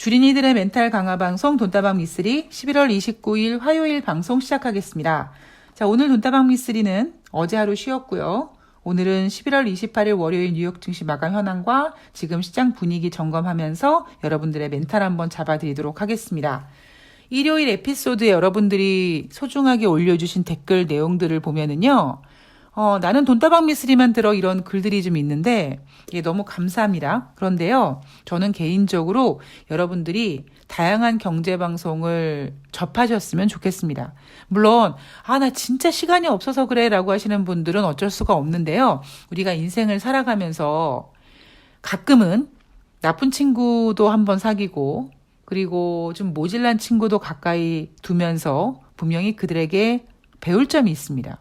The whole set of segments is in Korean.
주린이들의 멘탈 강화 방송 돈다방 미쓰리 11월 29일 화요일 방송 시작하겠습니다. 자, 오늘 돈다방 미쓰리는 어제 하루 쉬었고요. 오늘은 11월 28일 월요일 뉴욕 증시 마감 현황과 지금 시장 분위기 점검하면서 여러분들의 멘탈 한번 잡아드리도록 하겠습니다. 일요일 에피소드에 여러분들이 소중하게 올려주신 댓글 내용들을 보면은요. 나는 돈다방 미쓰리만 들어 이런 글들이 좀 있는데 이게 너무 감사합니다. 그런데요. 저는 개인적으로 여러분들이 다양한 경제방송을 접하셨으면 좋겠습니다. 물론 나 진짜 시간이 없어서 그래 라고 하시는 분들은 어쩔 수가 없는데요. 우리가 인생을 살아가면서 가끔은 나쁜 친구도 한번 사귀고 그리고 좀 모질란 친구도 가까이 두면서 분명히 그들에게 배울 점이 있습니다.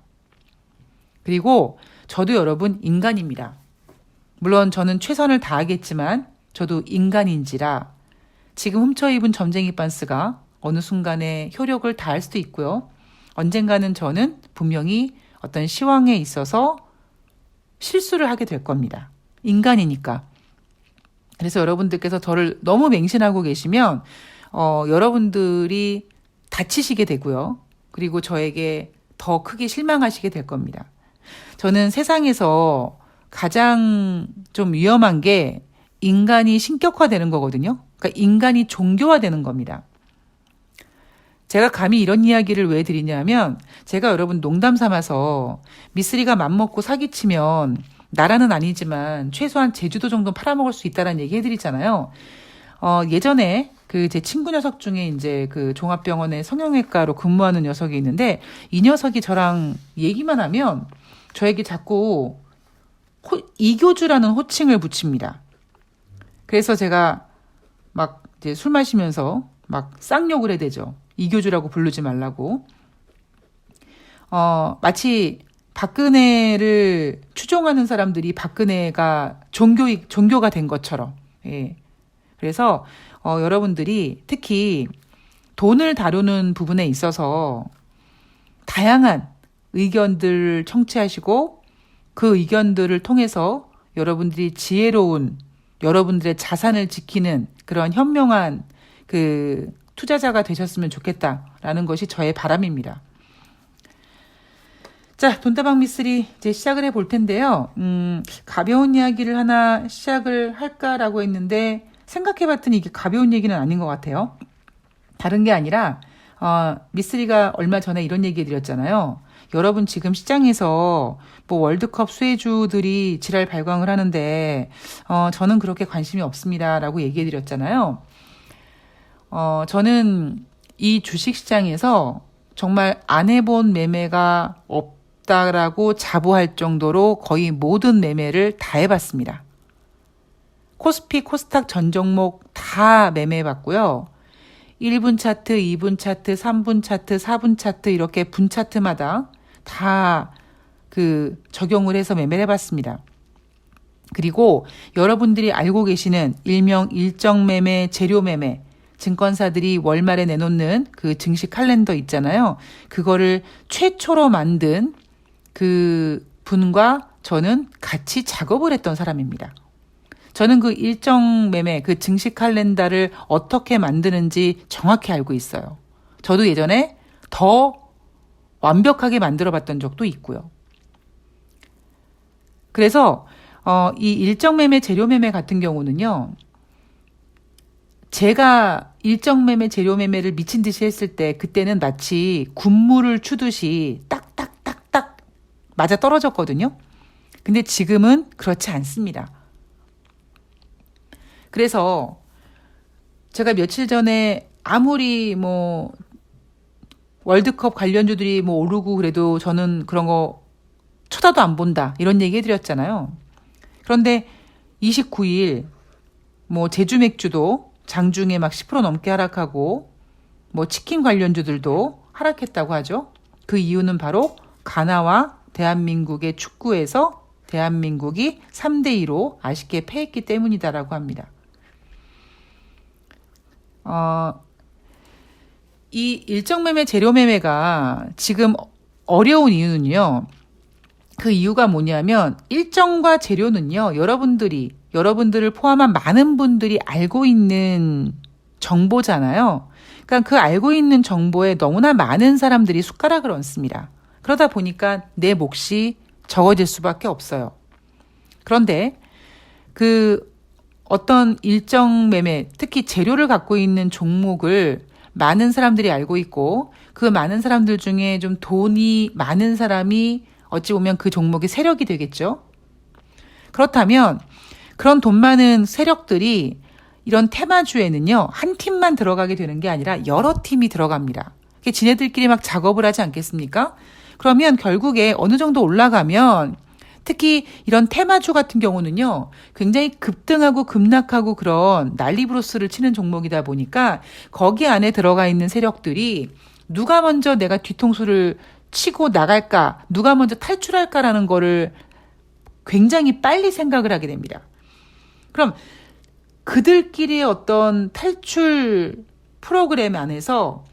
그리고 저도 여러분 인간입니다. 물론 저는 최선을 다하겠지만 저도 인간인지라 지금 훔쳐 입은 점쟁이 반스가 어느 순간에 효력을 다할 수도 있고요. 언젠가는 저는 분명히 어떤 시황에 있어서 실수를 하게 될 겁니다. 인간이니까. 그래서 여러분들께서 저를 너무 맹신하고 계시면 여러분들이 다치시게 되고요. 그리고 저에게 더 크게 실망하시게 될 겁니다. 저는 세상에서 가장 좀 위험한 게 인간이 신격화되는 거거든요. 그러니까 인간이 종교화되는 겁니다. 제가 감히 이런 이야기를 왜 드리냐면 제가 여러분 농담 삼아서 미쓰리가 맘먹고 사기치면 나라는 아니지만 최소한 제주도 정도는 팔아먹을 수 있다는 얘기 해드리잖아요. 예전에 제 친구 녀석 중에 이제 그 종합병원의 성형외과로 근무하는 녀석이 있는데 이 녀석이 저랑 얘기만 하면 저에게 자꾸 이교주라는 호칭을 붙입니다. 그래서 제가 막 이제 술 마시면서 막 쌍욕을 해대죠. 이교주라고 부르지 말라고. 마치 박근혜를 추종하는 사람들이 박근혜가 종교가 된 것처럼. 예. 그래서 여러분들이 특히 돈을 다루는 부분에 있어서 다양한 의견들 청취하시고 그 의견들을 통해서 여러분들이 지혜로운 여러분들의 자산을 지키는 그런 현명한 투자자가 되셨으면 좋겠다라는 것이 저의 바람입니다. 자, 돈다방 미쓰리 이제 시작을 해볼 텐데요. 가벼운 이야기를 하나 시작을 할까라고 했는데 생각해봤더니 이게 가벼운 얘기는 아닌 것 같아요. 다른 게 아니라 미쓰리가 얼마 전에 이런 얘기 해드렸잖아요. 여러분 지금 시장에서 월드컵 수혜주들이 지랄 발광을 하는데 저는 그렇게 관심이 없습니다라고 얘기해드렸잖아요. 저는 이 주식시장에서 정말 안 해본 매매가 없다라고 자부할 정도로 거의 모든 매매를 다 해봤습니다. 코스피, 코스닥 전 종목 다 매매해봤고요. 1분 차트, 2분 차트, 3분 차트, 4분 차트 이렇게 분 차트마다 다 적용을 해서 매매를 해봤습니다. 그리고 여러분들이 알고 계시는 일명 일정 매매, 재료 매매, 증권사들이 월말에 내놓는 그 증시 칼렌더 있잖아요. 그거를 최초로 만든 그 분과 저는 같이 작업을 했던 사람입니다. 저는 그 일정 매매, 그 증시 칼렌더를 어떻게 만드는지 정확히 알고 있어요. 저도 예전에 더 완벽하게 만들어 봤던 적도 있고요. 그래서 이 일정 매매, 재료 매매 같은 경우는요. 제가 일정 매매, 재료 매매를 미친 듯이 했을 때 그때는 마치 군무를 추듯이 딱딱딱딱 맞아 떨어졌거든요. 근데 지금은 그렇지 않습니다. 그래서 제가 며칠 전에 아무리 월드컵 관련주들이 오르고 그래도 저는 그런 거 쳐다도 안 본다 이런 얘기 해드렸잖아요. 그런데 29일 제주 맥주도 장중에 막 10% 넘게 하락하고 치킨 관련주들도 하락했다고 하죠. 그 이유는 바로 가나와 대한민국의 축구에서 대한민국이 3대2로 아쉽게 패했기 때문이다라고 합니다. 이 일정 매매, 재료 매매가 지금 어려운 이유는요. 그 이유가 뭐냐면 일정과 재료는요. 여러분들을 포함한 많은 분들이 알고 있는 정보잖아요. 그러니까 그 알고 있는 정보에 너무나 많은 사람들이 숟가락을 얹습니다. 그러다 보니까 내 몫이 적어질 수밖에 없어요. 그런데 그 어떤 일정 매매, 특히 재료를 갖고 있는 종목을 많은 사람들이 알고 있고 그 많은 사람들 중에 좀 돈이 많은 사람이 어찌 보면 그 종목의 세력이 되겠죠. 그렇다면 그런 돈 많은 세력들이 이런 테마주에는요, 한 팀만 들어가게 되는 게 아니라 여러 팀이 들어갑니다. 지네들끼리 막 작업을 하지 않겠습니까? 그러면 결국에 어느 정도 올라가면 특히 이런 테마주 같은 경우는요, 굉장히 급등하고 급락하고 그런 난리브로스를 치는 종목이다 보니까 거기 안에 들어가 있는 세력들이 누가 먼저 내가 뒤통수를 치고 나갈까, 누가 먼저 탈출할까라는 거를 굉장히 빨리 생각을 하게 됩니다. 그럼 그들끼리의 어떤 탈출 프로그램 안에서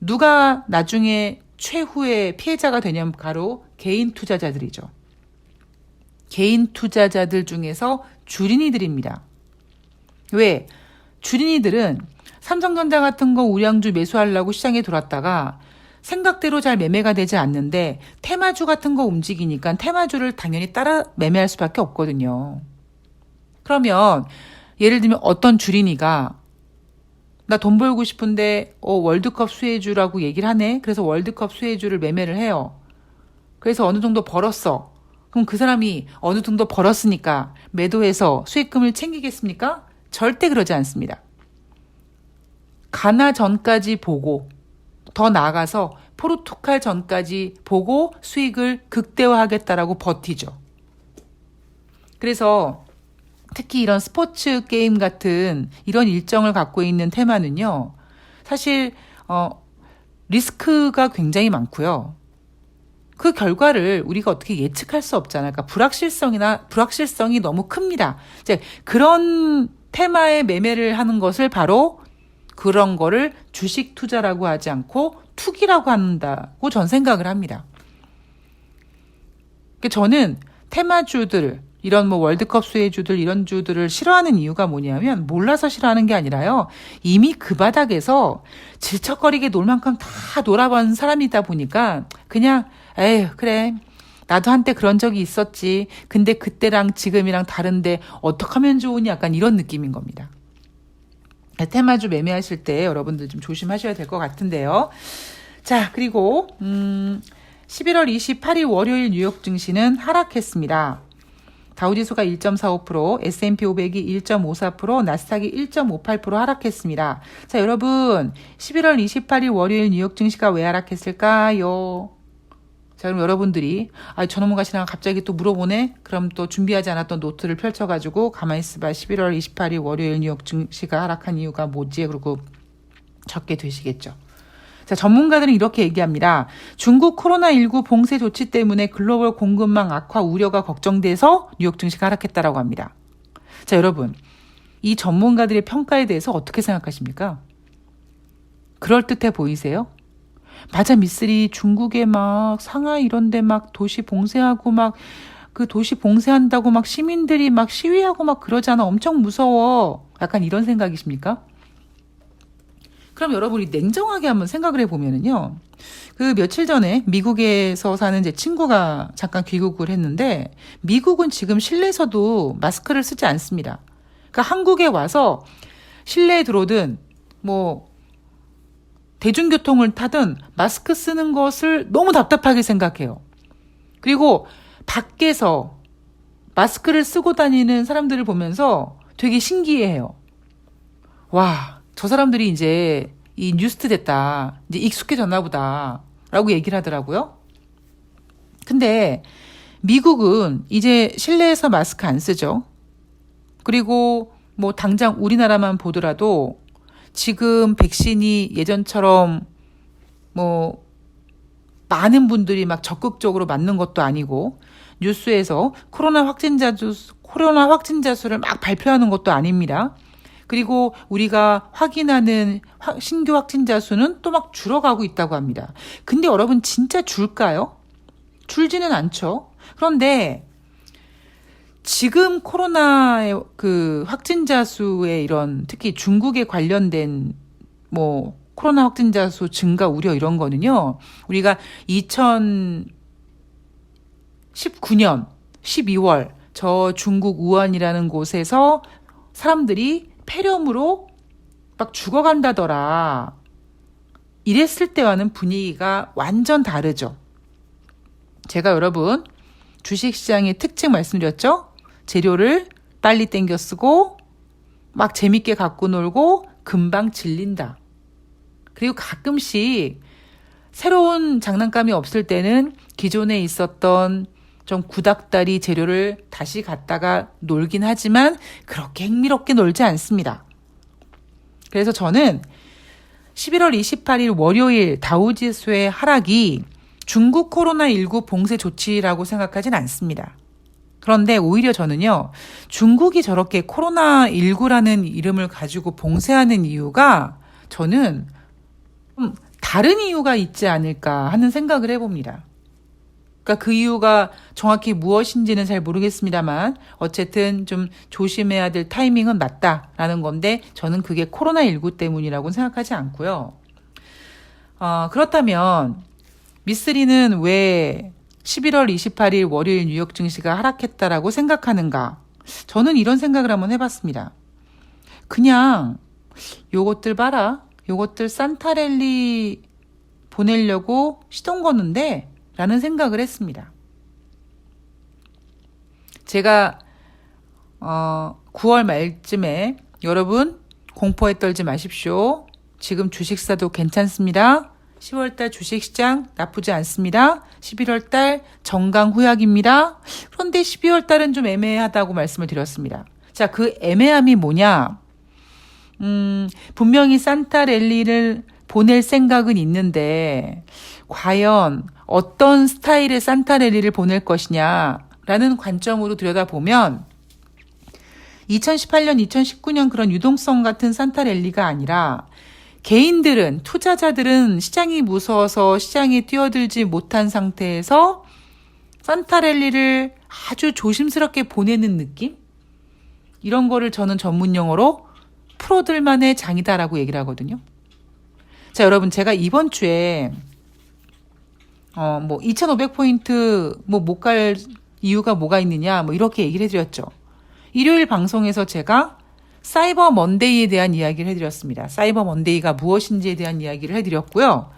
누가 나중에 최후의 피해자가 되냐면 바로 개인 투자자들이죠. 개인 투자자들 중에서 주린이들입니다. 왜? 주린이들은 삼성전자 같은 거 우량주 매수하려고 시장에 들어왔다가 생각대로 잘 매매가 되지 않는데 테마주 같은 거 움직이니까 테마주를 당연히 따라 매매할 수밖에 없거든요. 그러면 예를 들면 어떤 주린이가 나 돈 벌고 싶은데 월드컵 수혜주라고 얘기를 하네. 그래서 월드컵 수혜주를 매매를 해요. 그래서 어느 정도 벌었어. 그럼 그 사람이 어느 정도 벌었으니까 매도해서 수익금을 챙기겠습니까? 절대 그러지 않습니다. 가나 전까지 보고 더 나아가서 포르투갈 전까지 보고 수익을 극대화하겠다라고 버티죠. 그래서 특히 이런 스포츠 게임 같은 이런 일정을 갖고 있는 테마는요. 사실 리스크가 굉장히 많고요. 그 결과를 우리가 어떻게 예측할 수 없잖아요. 그러니까 불확실성이 너무 큽니다. 이제 그런 테마의 매매를 하는 것을 바로 그런 거를 주식 투자라고 하지 않고 투기라고 한다고 전 생각을 합니다. 저는 테마주들, 이런 월드컵 수혜주들, 이런 주들을 싫어하는 이유가 뭐냐면 몰라서 싫어하는 게 아니라요. 이미 그 바닥에서 질척거리게 놀 만큼 다 놀아본 사람이다 보니까 그냥 에휴 그래 나도 한때 그런 적이 있었지. 근데 그때랑 지금이랑 다른데 어떡하면 좋으니 약간 이런 느낌인 겁니다. 테마주 매매하실 때 여러분들 좀 조심하셔야 될 것 같은데요. 자, 그리고 11월 28일 월요일 뉴욕 증시는 하락했습니다. 다우지수가 1.45%, S&P 500이 1.54%, 나스닥이 1.58% 하락했습니다. 자, 여러분 11월 28일 월요일 뉴욕 증시가 왜 하락했을까요? 자, 그럼 여러분들이 전문가 씨랑 갑자기 또 물어보네? 그럼 또 준비하지 않았던 노트를 펼쳐가지고 가만히 있어봐. 11월 28일 월요일 뉴욕 증시가 하락한 이유가 뭐지? 그러고 적게 되시겠죠. 자, 전문가들은 이렇게 얘기합니다. 중국 코로나19 봉쇄 조치 때문에 글로벌 공급망 악화 우려가 걱정돼서 뉴욕 증시가 하락했다라고 합니다. 자, 여러분, 이 전문가들의 평가에 대해서 어떻게 생각하십니까? 그럴듯해 보이세요? 맞아, 미쓰리. 중국에 막 상하이 이런 데 막 도시 봉쇄하고 막 그 도시 봉쇄한다고 막 시민들이 막 시위하고 막 그러잖아. 엄청 무서워. 약간 이런 생각이십니까? 그럼 여러분이 냉정하게 한번 생각을 해보면은요. 그 며칠 전에 미국에서 사는 제 친구가 잠깐 귀국을 했는데 미국은 지금 실내에서도 마스크를 쓰지 않습니다. 그러니까 한국에 와서 실내에 들어오든 대중교통을 타든 마스크 쓰는 것을 너무 답답하게 생각해요. 그리고 밖에서 마스크를 쓰고 다니는 사람들을 보면서 되게 신기해해요. 와, 저 사람들이 이제 이 뉴스트 됐다. 이제 익숙해졌나 보다. 라고 얘기를 하더라고요. 근데 미국은 이제 실내에서 마스크 안 쓰죠. 그리고 당장 우리나라만 보더라도 지금 백신이 예전처럼 많은 분들이 막 적극적으로 맞는 것도 아니고 뉴스에서 코로나 확진자 수를 막 발표하는 것도 아닙니다. 그리고 우리가 확인하는 신규 확진자 수는 또 막 줄어가고 있다고 합니다. 근데 여러분 진짜 줄까요? 줄지는 않죠. 그런데 지금 코로나의 그 확진자 수의 이런 특히 중국에 관련된 뭐 코로나 확진자 수 증가 우려 이런 거는요. 우리가 2019년 12월 저 중국 우한이라는 곳에서 사람들이 폐렴으로 막 죽어간다더라. 이랬을 때와는 분위기가 완전 다르죠. 제가 여러분 주식시장의 특징 말씀드렸죠? 재료를 빨리 땡겨 쓰고 막 재밌게 갖고 놀고 금방 질린다. 그리고 가끔씩 새로운 장난감이 없을 때는 기존에 있었던 좀 구닥다리 재료를 다시 갖다가 놀긴 하지만 그렇게 흥미롭게 놀지 않습니다. 그래서 저는 11월 28일 월요일 다우지수의 하락이 중국 코로나19 봉쇄 조치라고 생각하진 않습니다. 그런데 오히려 저는요, 중국이 저렇게 코로나19라는 이름을 가지고 봉쇄하는 이유가 저는 다른 이유가 있지 않을까 하는 생각을 해봅니다. 그러니까 그 이유가 정확히 무엇인지는 잘 모르겠습니다만 어쨌든 좀 조심해야 될 타이밍은 맞다라는 건데 저는 그게 코로나19 때문이라고 생각하지 않고요. 그렇다면 미쓰리는 왜 11월 28일 월요일 뉴욕 증시가 하락했다라고 생각하는가? 저는 이런 생각을 한번 해봤습니다. 그냥 요것들 봐라. 요것들 산타랠리 보내려고 시동 거는데 라는 생각을 했습니다. 제가 9월 말쯤에 여러분 공포에 떨지 마십시오. 지금 주식사도 괜찮습니다. 10월달 주식시장 나쁘지 않습니다. 11월달 정강후약입니다. 그런데 12월달은 좀 애매하다고 말씀을 드렸습니다. 자, 그 애매함이 뭐냐? 분명히 산타랠리를 보낼 생각은 있는데 과연 어떤 스타일의 산타랠리를 보낼 것이냐라는 관점으로 들여다보면 2018년, 2019년 그런 유동성 같은 산타랠리가 아니라 개인들은, 투자자들은 시장이 무서워서 시장에 뛰어들지 못한 상태에서 산타랠리를 아주 조심스럽게 보내는 느낌? 이런 거를 저는 전문 용어로 프로들만의 장이다라고 얘기를 하거든요. 자, 여러분, 제가 이번 주에 2500포인트 못 갈 이유가 뭐가 있느냐 이렇게 얘기를 해드렸죠. 일요일 방송에서 제가 사이버 먼데이에 대한 이야기를 해드렸습니다. 사이버 먼데이가 무엇인지에 대한 이야기를 해드렸고요.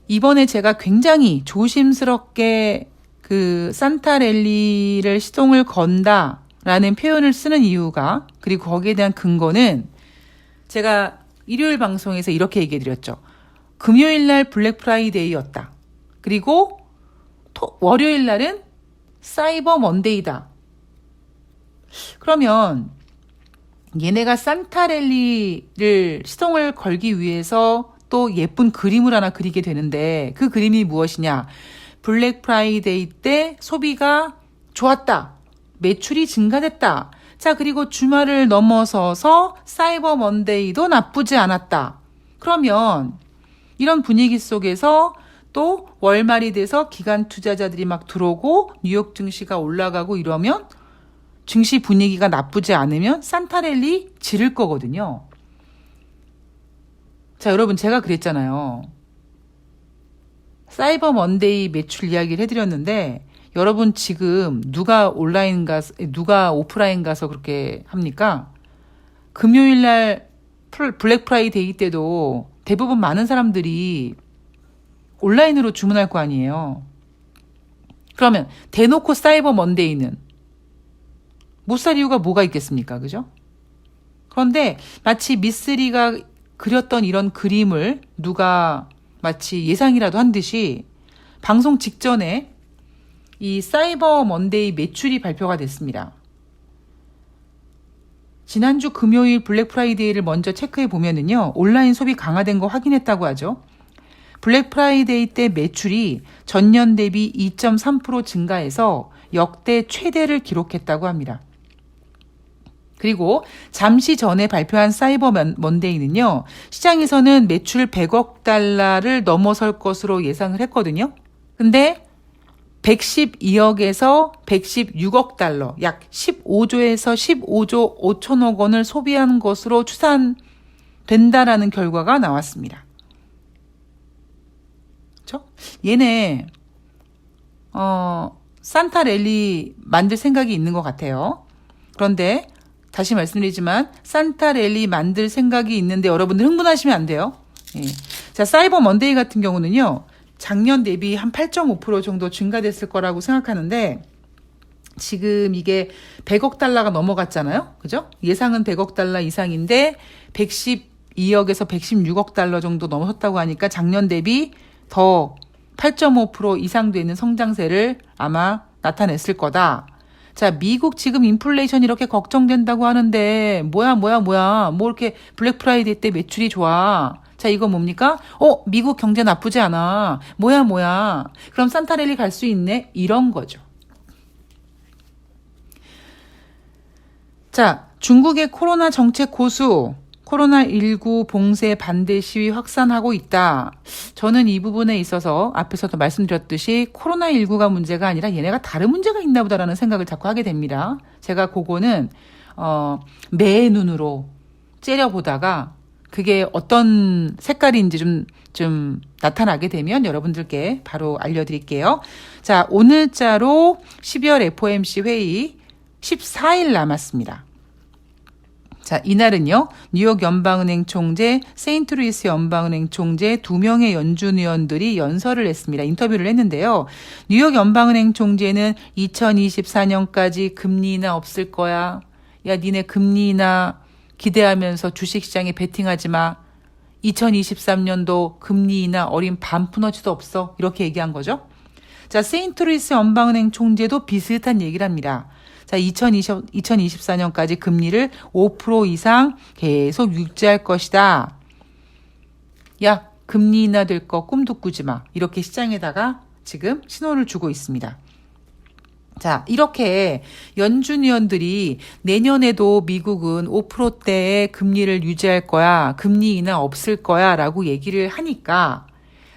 이번에 제가 굉장히 조심스럽게 그 산타랠리를 시동을 건다라는 표현을 쓰는 이유가, 그리고 거기에 대한 근거는 제가 일요일 방송에서 이렇게 얘기해드렸죠. 금요일 날 블랙 프라이데이였다. 그리고 월요일 날은 사이버 먼데이다. 그러면 얘네가 산타랠리를 시동을 걸기 위해서 또 예쁜 그림을 하나 그리게 되는데 그 그림이 무엇이냐? 블랙 프라이데이 때 소비가 좋았다. 매출이 증가됐다. 자, 그리고 주말을 넘어서서 사이버 먼데이도 나쁘지 않았다. 그러면 이런 분위기 속에서 또 월말이 돼서 기관 투자자들이 막 들어오고 뉴욕 증시가 올라가고 이러면 증시 분위기가 나쁘지 않으면 산타랠리 지를 거거든요. 자, 여러분, 제가 그랬잖아요. 사이버 먼데이 매출 이야기를 해드렸는데 여러분 지금 누가 오프라인 가서 그렇게 합니까? 금요일 날 블랙 프라이데이 때도 대부분 많은 사람들이 온라인으로 주문할 거 아니에요. 그러면 대놓고 사이버 먼데이는 못 살 이유가 뭐가 있겠습니까? 그죠? 그런데 마치 미쓰리가 그렸던 이런 그림을 누가 마치 예상이라도 한 듯이 방송 직전에 이 사이버 먼데이 매출이 발표가 됐습니다. 지난주 금요일 블랙 프라이데이를 먼저 체크해 보면은요, 온라인 소비 강화된 거 확인했다고 하죠. 블랙 프라이데이 때 매출이 전년 대비 2.3% 증가해서 역대 최대를 기록했다고 합니다. 그리고 잠시 전에 발표한 사이버 먼데이는요, 시장에서는 매출 100억 달러를 넘어설 것으로 예상을 했거든요. 근데 112억에서 116억 달러, 약 15조에서 15조 5천억 원을 소비한 것으로 추산된다라는 결과가 나왔습니다. 그렇죠? 얘네 산타랠리 만들 생각이 있는 것 같아요. 그런데 다시 말씀드리지만 산타랠리 만들 생각이 있는데 여러분들 흥분하시면 안 돼요. 예. 자, 사이버 먼데이 같은 경우는요. 작년 대비 한 8.5% 정도 증가됐을 거라고 생각하는데 지금 이게 100억 달러가 넘어갔잖아요. 그죠? 예상은 100억 달러 이상인데 112억에서 116억 달러 정도 넘었다고 하니까 작년 대비 더 8.5% 이상 되는 성장세를 아마 나타냈을 거다. 자, 미국 지금 인플레이션 이렇게 걱정된다고 하는데 뭐야 뭐 이렇게 블랙 프라이데이 때 매출이 좋아. 자, 이거 뭡니까? 미국 경제 나쁘지 않아. 뭐야. 그럼 산타랠리 갈 수 있네? 이런 거죠. 자, 중국의 코로나 정책 고수, 코로나19 봉쇄 반대 시위 확산하고 있다. 저는 이 부분에 있어서 앞에서도 말씀드렸듯이 코로나19가 문제가 아니라 얘네가 다른 문제가 있나 보다라는 생각을 자꾸 하게 됩니다. 제가 그거는 매의 눈으로 째려보다가 그게 어떤 색깔인지 좀 나타나게 되면 여러분들께 바로 알려드릴게요. 자, 오늘자로 12월 FOMC 회의 14일 남았습니다. 자, 이날은요, 뉴욕 연방은행 총재, 세인트루이스 연방은행 총재 2명의 연준 의원들이 연설을 했습니다. 인터뷰를 했는데요. 뉴욕 연방은행 총재는 2024년까지 금리 인하 없을 거야. 야, 니네 금리 인하 기대하면서 주식시장에 베팅하지 마. 2023년도 금리 인하 어린 반푼어치도 없어. 이렇게 얘기한 거죠. 자, 세인트루이스 연방은행 총재도 비슷한 얘기를 합니다. 자, 2024년까지 금리를 5% 이상 계속 유지할 것이다. 야, 금리 인하 될 거 꿈도 꾸지 마. 이렇게 시장에다가 지금 신호를 주고 있습니다. 자, 이렇게 연준 의원들이 내년에도 미국은 5%대의 금리를 유지할 거야. 금리 인하 없을 거야. 라고 얘기를 하니까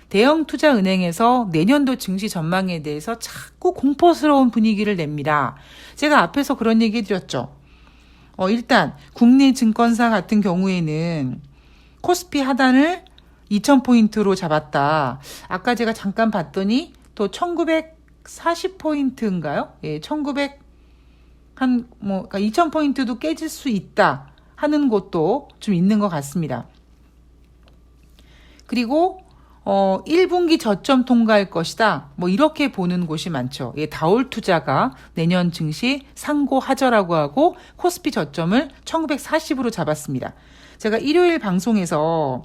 대형 투자 은행에서 내년도 증시 전망에 대해서 자꾸 공포스러운 분위기를 냅니다. 제가 앞에서 그런 얘기 드렸죠. 일단 국내 증권사 같은 경우에는 코스피 하단을 2,000포인트로 잡았다. 아까 제가 잠깐 봤더니 또 1940포인트인가요? 예, 2,000포인트도 깨질 수 있다 하는 곳도 좀 있는 것 같습니다. 그리고 1분기 저점 통과할 것이다. 이렇게 보는 곳이 많죠. 예, 다올 투자가 내년 증시 상고하저라고 하고 코스피 저점을 1940으로 잡았습니다. 제가 일요일 방송에서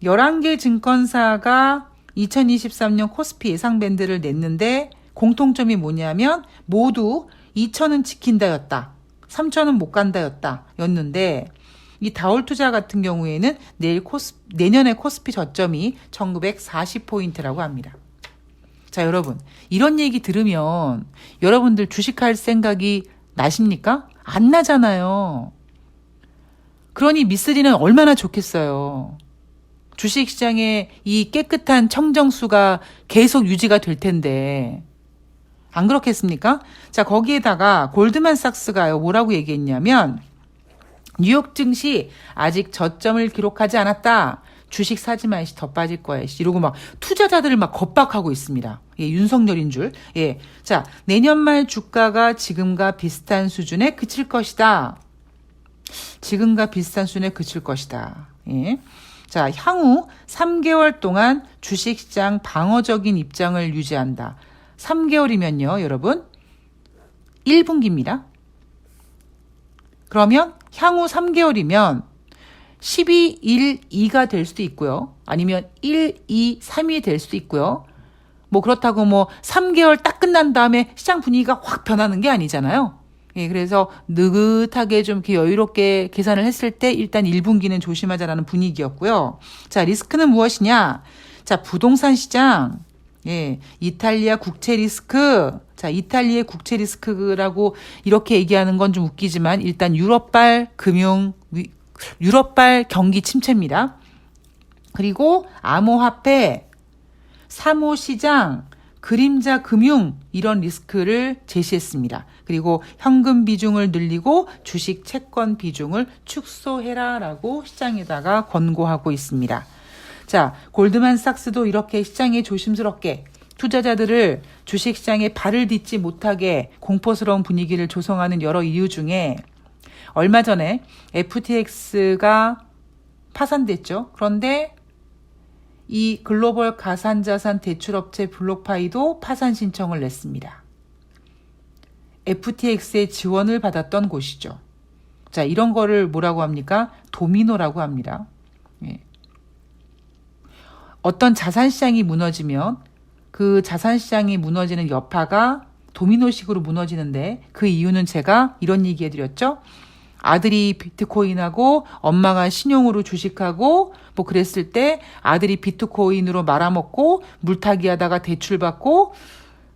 11개 증권사가 2023년 코스피 예상 밴드를 냈는데 공통점이 뭐냐면 모두 2,000은 지킨다였다. 3,000은 못 간다였다. 였는데 이 다올 투자 같은 경우에는 내년에 코스피 저점이 1940포인트라고 합니다. 자, 여러분, 이런 얘기 들으면 여러분들 주식할 생각이 나십니까? 안 나잖아요. 그러니 미쓰리는 얼마나 좋겠어요. 주식시장에 이 깨끗한 청정수가 계속 유지가 될 텐데 안 그렇겠습니까? 자, 거기에다가 골드만삭스가요, 뭐라고 얘기했냐면 뉴욕 증시 아직 저점을 기록하지 않았다. 주식 사지 마, 더 빠질 거야. 이러고 막 투자자들을 막 겁박하고 있습니다. 예, 윤석열인 줄. 예. 자, 내년 말 주가가 지금과 비슷한 수준에 그칠 것이다. 지금과 비슷한 수준에 그칠 것이다. 예. 자, 향후 3개월 동안 주식시장 방어적인 입장을 유지한다. 3개월이면요, 여러분. 1분기입니다. 그러면 향후 3개월이면 12, 1, 2가 될 수도 있고요. 아니면 1, 2, 3이 될 수도 있고요. 그렇다고 3개월 딱 끝난 다음에 시장 분위기가 확 변하는 게 아니잖아요. 예, 그래서 느긋하게 좀 이렇게 여유롭게 계산을 했을 때 일단 1분기는 조심하자라는 분위기였고요. 자, 리스크는 무엇이냐? 자, 부동산 시장. 예, 이탈리아 국채 리스크. 자, 이탈리아의 국채 리스크라고 이렇게 얘기하는 건 좀 웃기지만 일단 유럽발 경기 침체입니다. 그리고 암호화폐, 사모시장, 그림자 금융 이런 리스크를 제시했습니다. 그리고 현금 비중을 늘리고 주식 채권 비중을 축소해라라고 시장에다가 권고하고 있습니다. 자, 골드만삭스도 이렇게 시장에 조심스럽게 투자자들을 주식시장에 발을 딛지 못하게 공포스러운 분위기를 조성하는 여러 이유 중에 얼마 전에 FTX가 파산됐죠. 그런데 이 글로벌 가상자산 대출업체 블록파이도 파산 신청을 냈습니다. FTX의 지원을 받았던 곳이죠. 자, 이런 거를 뭐라고 합니까? 도미노라고 합니다. 예. 어떤 자산시장이 무너지면 그 자산시장이 무너지는 여파가 도미노식으로 무너지는데 그 이유는 제가 이런 얘기 해드렸죠. 아들이 비트코인하고 엄마가 신용으로 주식하고 뭐 그랬을 때 아들이 비트코인으로 말아먹고 물타기 하다가 대출받고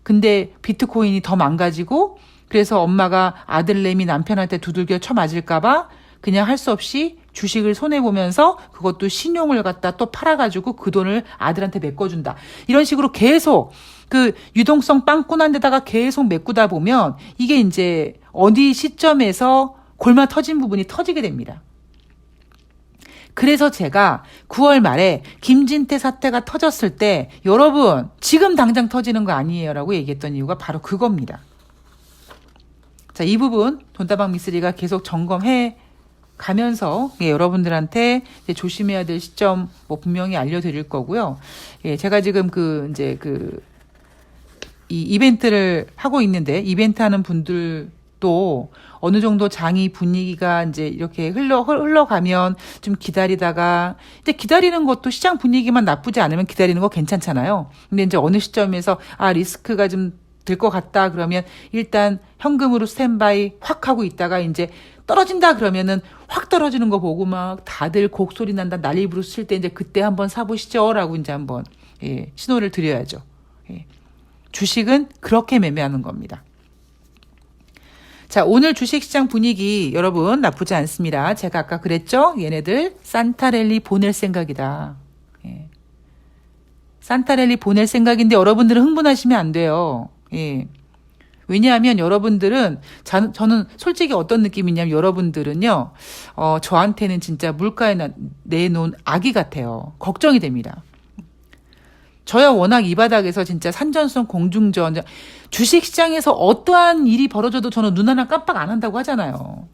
근데 비트코인이 더 망가지고 그래서 엄마가 아들내미 남편한테 두들겨 쳐맞을까봐 그냥 할 수 없이 주식을 손해보면서 그것도 신용을 갖다 또 팔아가지고 그 돈을 아들한테 메꿔준다. 이런 식으로 계속 그 유동성 빵꾸난 데다가 계속 메꾸다 보면 이게 이제 어디 시점에서 골마 터진 부분이 터지게 됩니다. 그래서 제가 9월 말에 김진태 사태가 터졌을 때 여러분 지금 당장 터지는 거 아니에요 라고 얘기했던 이유가 바로 그겁니다. 자, 이 부분 돈다방 미쓰리가 계속 점검해 가면서 여러분들한테 이제 조심해야 될 시점 뭐 분명히 알려드릴 거고요. 예, 제가 지금 이 이벤트를 하고 있는데 이벤트 하는 분들도 어느 정도 장이 분위기가 이제 이렇게 흘러가면 좀 기다리다가 근데 기다리는 것도 시장 분위기만 나쁘지 않으면 기다리는 거 괜찮잖아요. 근데 이제 어느 시점에서 리스크가 좀 될 것 같다 그러면 일단 현금으로 스탠바이 확 하고 있다가 이제 떨어진다 그러면은 확 떨어지는 거 보고 막 다들 곡소리 난다 난리 부르실 때 이제 그때 한번 사보시죠라고 이제 한번 신호를 드려야죠. 주식은 그렇게 매매하는 겁니다. 자, 오늘 주식시장 분위기 여러분 나쁘지 않습니다. 제가 아까 그랬죠? 얘네들 산타랠리 보낼 생각이다. 산타랠리 보낼 생각인데 여러분들은 흥분하시면 안 돼요. 왜냐하면 여러분들은 저는 솔직히 어떤 느낌이냐면 여러분들은요 저한테는 진짜 물가에 내놓은 아기 같아요. 걱정이 됩니다. 저야 워낙 이 바닥에서 진짜 산전수전 공중전 주식시장에서 어떠한 일이 벌어져도 저는 눈 하나 깜빡 안 한다고 하잖아요.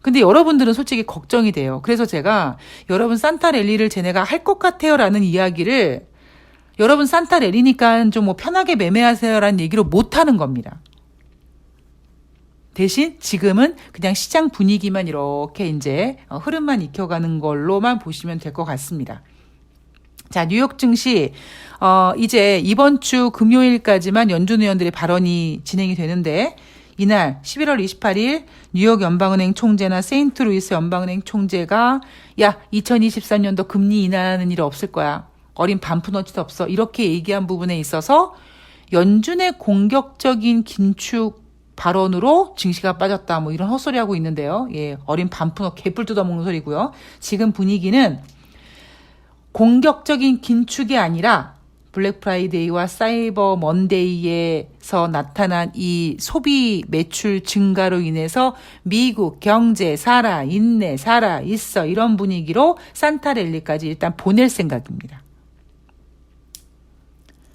근데 여러분들은 솔직히 걱정이 돼요. 그래서 제가 여러분 산타랠리를 쟤네가 할 것 같아요 라는 이야기를 여러분 산타랠리니까 좀 뭐 편하게 매매하세요라는 얘기로 못하는 겁니다. 대신 지금은 그냥 시장 분위기만 이렇게 이제 흐름만 익혀가는 걸로만 보시면 될 것 같습니다. 자, 뉴욕 증시 이제 이번 주 금요일까지만 연준 의원들의 발언이 진행이 되는데 이날 11월 28일 뉴욕 연방은행 총재나 세인트루이스 연방은행 총재가 2023년도 금리 인하하는 일 없을 거야. 어린 반푼어치도 없어. 이렇게 얘기한 부분에 있어서 연준의 공격적인 긴축 발언으로 증시가 빠졌다. 뭐 이런 헛소리하고 있는데요. 어린 반푼어 개뿔 뜯어먹는 소리고요. 지금 분위기는 공격적인 긴축이 아니라 블랙 프라이데이와 사이버 먼데이에서 나타난 이 소비 매출 증가로 인해서 미국 경제 살아있네, 살아있어 이런 분위기로 산타랠리까지 일단 보낼 생각입니다.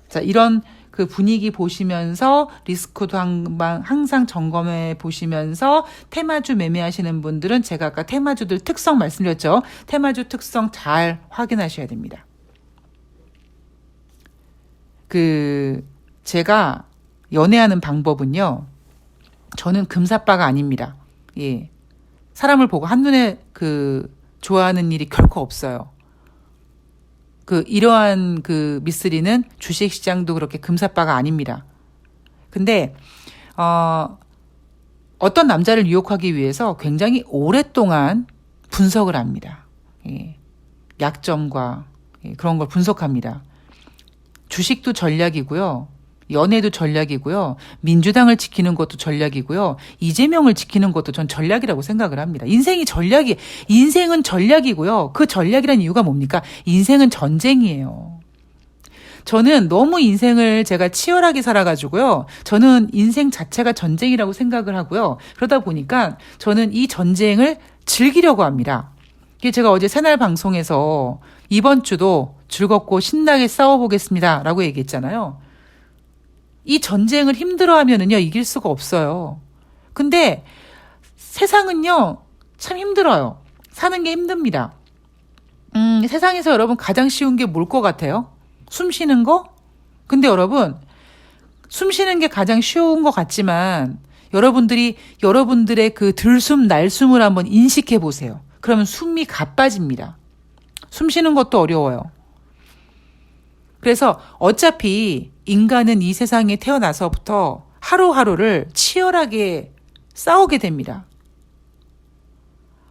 자, 이런 그 분위기 보시면서 리스크도 항상 점검해 보시면서 테마주 매매하시는 분들은 제가 아까 테마주들 특성 말씀드렸죠. 테마주 특성 잘 확인하셔야 됩니다. 제가 연애하는 방법은요. 저는 금사빠가 아닙니다. 사람을 보고 한눈에 좋아하는 일이 결코 없어요. 이러한 미쓰리는 주식시장도 그렇게 금사빠가 아닙니다. 근데, 어떤 남자를 유혹하기 위해서 굉장히 오랫동안 분석을 합니다. 약점과 그런 걸 분석합니다. 주식도 전략이고요. 연애도 전략이고요. 민주당을 지키는 것도 전략이고요. 이재명을 지키는 것도 전 전략이라고 생각을 합니다. 인생은 전략이고요. 그 전략이란 이유가 뭡니까? 인생은 전쟁이에요. 저는 너무 인생을 제가 치열하게 살아가지고요. 저는 인생 자체가 전쟁이라고 생각을 하고요. 그러다 보니까 저는 이 전쟁을 즐기려고 합니다. 이게 제가 어제 새날 방송에서 이번 주도 즐겁고 신나게 싸워보겠습니다 라고 얘기했잖아요. 이 전쟁을 힘들어하면은요, 이길 수가 없어요. 근데 세상은요, 참 힘들어요. 사는 게 힘듭니다. 세상에서 여러분 가장 쉬운 게 뭘 것 같아요? 숨 쉬는 거? 근데 여러분, 숨 쉬는 게 가장 쉬운 것 같지만 여러분들의 그 들숨 날숨을 한번 인식해 보세요. 그러면 숨이 가빠집니다. 숨 쉬는 것도 어려워요. 그래서 어차피 인간은 이 세상에 태어나서부터 하루하루를 치열하게 싸우게 됩니다.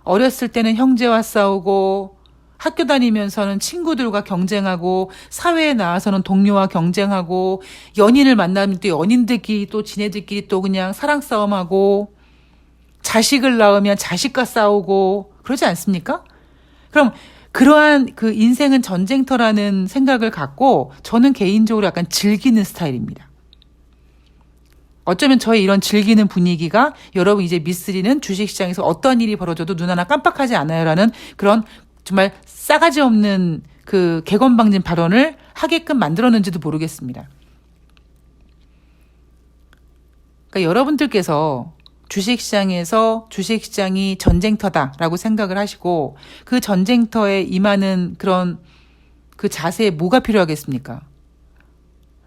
어렸을 때는 형제와 싸우고, 학교 다니면서는 친구들과 경쟁하고, 사회에 나와서는 동료와 경쟁하고, 연인을 만나면 또 연인들끼리 또 지네들끼리 또 그냥 사랑 싸움하고, 자식을 낳으면 자식과 싸우고, 그러지 않습니까? 그럼 그러한 그 인생은 전쟁터라는 생각을 갖고 저는 개인적으로 약간 즐기는 스타일입니다. 어쩌면 저의 이런 즐기는 분위기가 여러분 이제 미쓰리는 주식시장에서 어떤 일이 벌어져도 눈 하나 깜빡하지 않아요라는 그런 정말 싸가지 없는 그 개건방진 발언을 하게끔 만들었는지도 모르겠습니다. 그러니까 여러분들께서 주식시장에서 주식시장이 전쟁터다라고 생각을 하시고 그 전쟁터에 임하는 그런 그 자세에 뭐가 필요하겠습니까?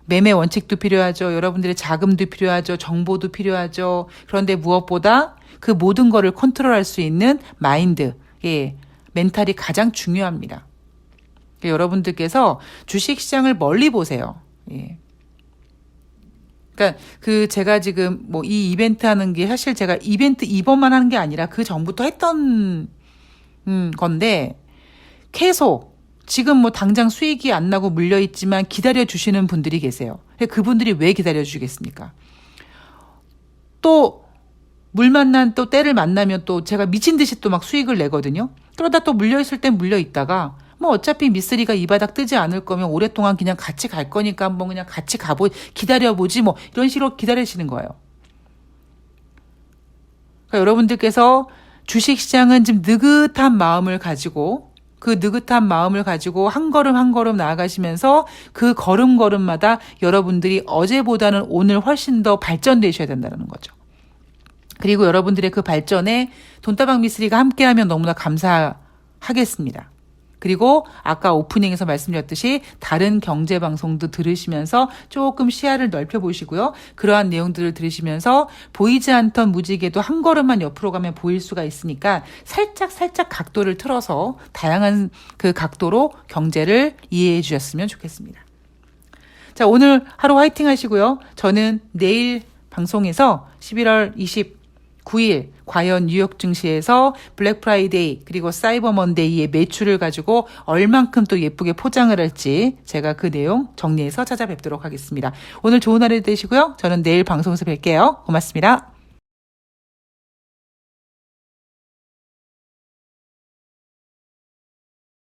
매매 원칙도 필요하죠. 여러분들의 자금도 필요하죠. 정보도 필요하죠. 그런데 무엇보다 그 모든 거를 컨트롤할 수 있는 마인드, 멘탈이 가장 중요합니다. 그러니까 여러분들께서 주식시장을 멀리 보세요. 그러니까 제가 지금 뭐 이 이벤트 하는 게 사실 제가 이벤트 이번만 하는 게 아니라 그 전부터 했던 건데 계속 지금 뭐 당장 수익이 안 나고 물려 있지만 기다려 주시는 분들이 계세요. 그분들이 왜 기다려 주시겠습니까? 또 물 만난 또 때를 만나면 또 제가 미친 듯이 또 막 수익을 내거든요. 그러다 또 물려 있을 땐 물려 있다가 뭐 어차피 미쓰리가 이 바닥 뜨지 않을 거면 오랫동안 그냥 같이 갈 거니까 한번 그냥 같이 기다려보지 뭐 이런 식으로 기다리시는 거예요. 그러니까 여러분들께서 주식시장은 지금 느긋한 마음을 가지고 그 느긋한 마음을 가지고 한 걸음 한 걸음 나아가시면서 그 걸음걸음마다 여러분들이 어제보다는 오늘 훨씬 더 발전되셔야 된다는 거죠. 그리고 여러분들의 그 발전에 돈다방 미쓰리가 함께하면 너무나 감사하겠습니다. 그리고 아까 오프닝에서 말씀드렸듯이 다른 경제방송도 들으시면서 조금 시야를 넓혀보시고요. 그러한 내용들을 들으시면서 보이지 않던 무지개도 한 걸음만 옆으로 가면 보일 수가 있으니까 살짝 각도를 틀어서 다양한 그 각도로 경제를 이해해 주셨으면 좋겠습니다. 자, 오늘 하루 화이팅 하시고요. 저는 내일 방송에서 11월 29일 과연 뉴욕 증시에서 블랙 프라이데이 그리고 사이버 먼데이의 매출을 가지고 얼만큼 또 예쁘게 포장을 할지 제가 그 내용 정리해서 찾아뵙도록 하겠습니다. 오늘 좋은 하루 되시고요. 저는 내일 방송에서 뵐게요. 고맙습니다.